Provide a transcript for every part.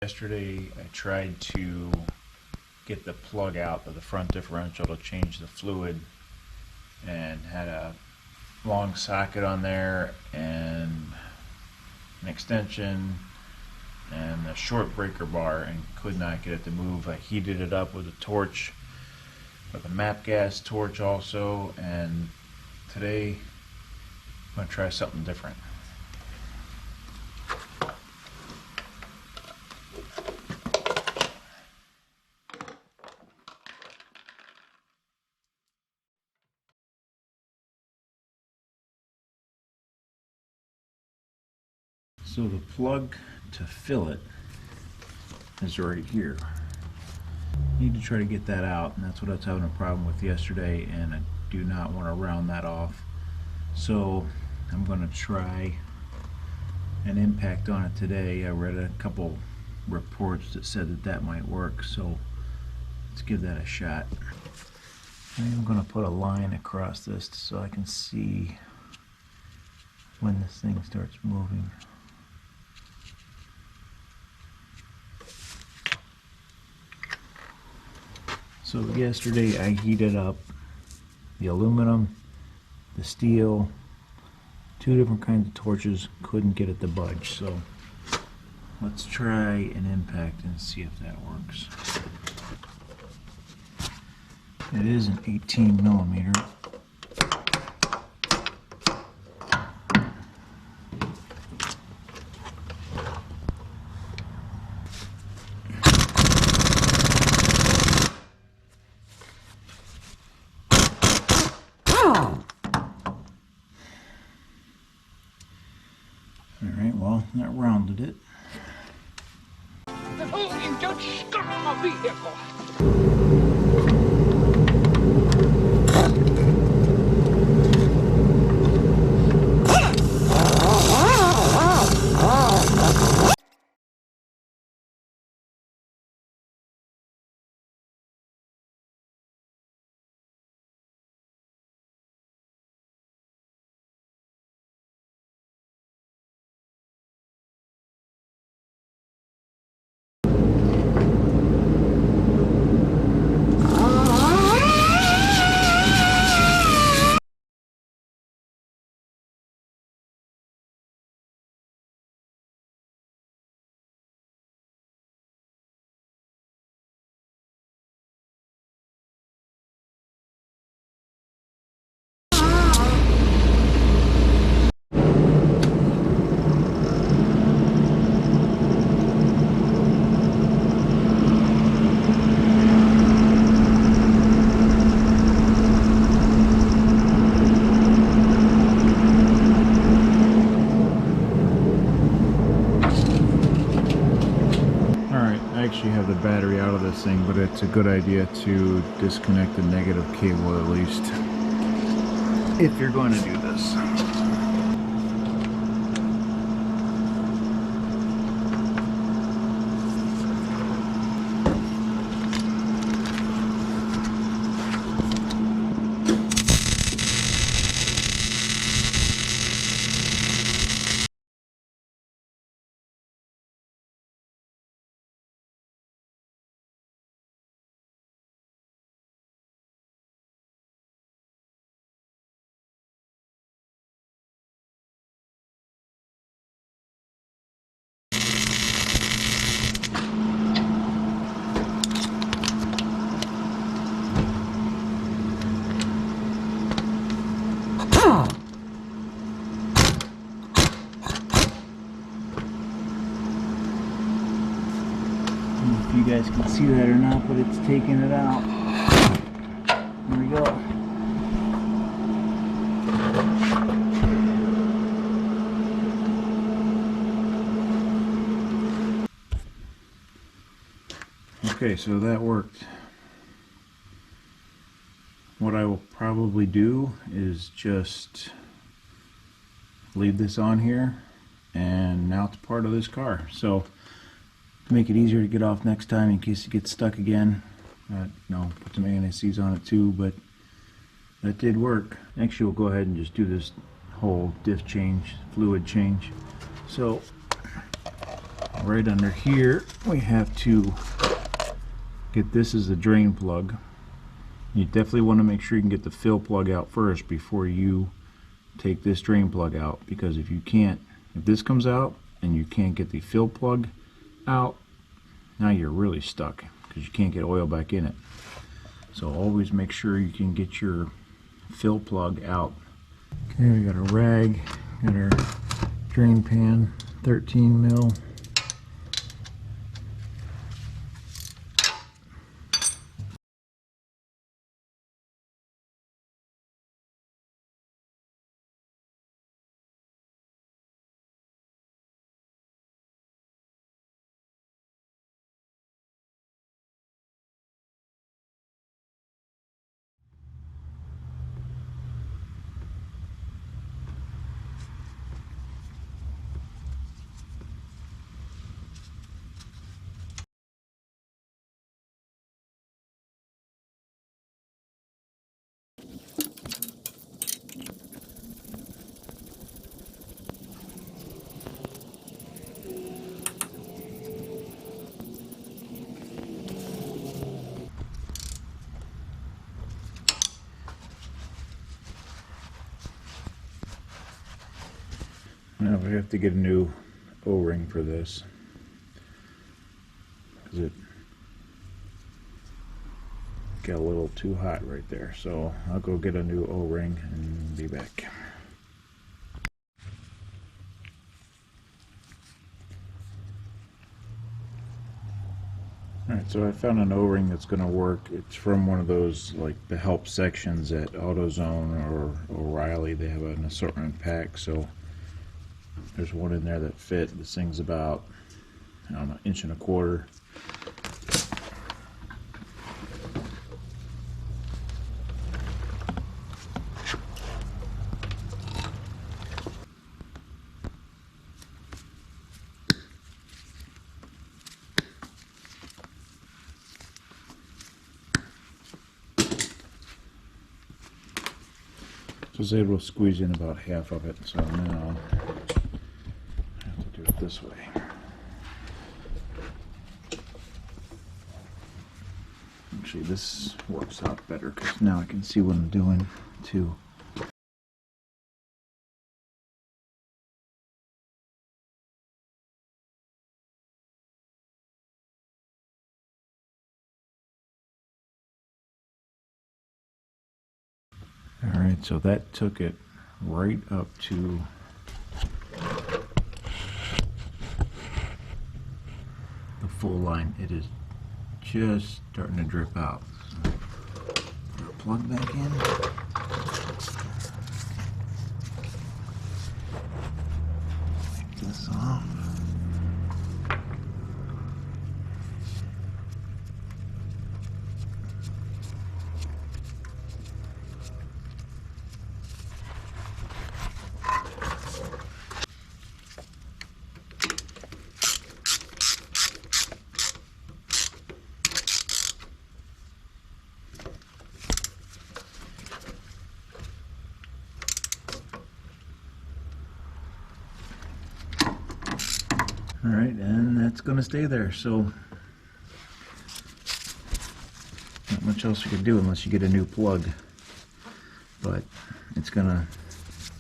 Yesterday I tried to get the plug out of the front differential to change the fluid, and had a long socket on there and an extension and a short breaker bar, and could not get it to move. I heated it up with a torch, with a MAP gas torch also, and today I'm going to try something different. So the plug to fill it is right here. Need to try to get that out, and that's what I was having a problem with yesterday, and I do not want to round that off. So I'm going to try an impact on it today. I read a couple reports that said that that might work, so let's give that a shot. I'm going to put a line across this so I can see when this thing starts moving. So yesterday I heated up the aluminum, the steel, two different kinds of torches, couldn't get it to budge. So let's try an impact and see if that works. It is an 18 millimeter. Alright, well, that rounded it. Oh, you don't stop my vehicle! Actually have the battery out of this thing, but it's a good idea to disconnect the negative cable at least if you're going to do this. If you guys can see that or not, but it's taking it out. There we go. Okay, so that worked. What I will probably do is just leave this on here, and now it's part of this car. So to make it easier to get off next time in case it gets stuck again, put some anti-seize on it too, but that did work. Actually, we'll go ahead and just do this whole diff change, fluid change. So right under here we have to get this as the drain plug. You definitely want to make sure you can get the fill plug out first before you take this drain plug out, because if this comes out and you can't get the fill plug out, now you're really stuck because you can't get oil back in it. So always make sure you can get your fill plug out. Okay, we got a rag, got our drain pan, 13 mil. Now we have to get a new O-ring for this because it got a little too hot right there. So I'll go get a new O-ring and be back. Alright, so I found an O-ring that's going to work. It's from one of those, like the help sections at AutoZone or O'Reilly. They have an assortment pack, so there's one in there that fit. This thing's about, I don't know, 1.25 inches. So I was able to squeeze in about half of it, so now I have to do it this way. Actually, this works out better because now I can see what I'm doing too. Alright, so that took it right up to the full line. It is just starting to drip out. So, put our plug back in. Take this off. Alright, and that's going to stay there, so not much else you can do unless you get a new plug, but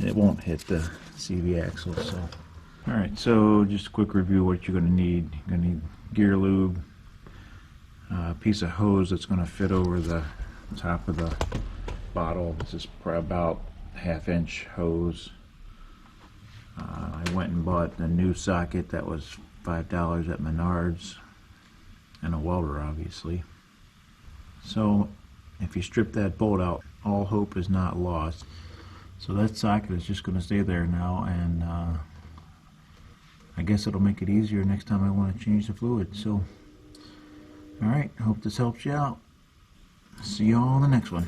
it won't hit the CV axle. So alright, so just a quick review what you're going to need. You're going to need gear lube, a piece of hose that's going to fit over the top of the bottle. This is probably about a 1/2 inch hose. I went and bought a new socket that was $5 at Menards, and a welder, obviously. So if you strip that bolt out, all hope is not lost. So that socket is just going to stay there now, and I guess it'll make it easier next time I want to change the fluid. So alright, hope this helps you out. See you all in the next one.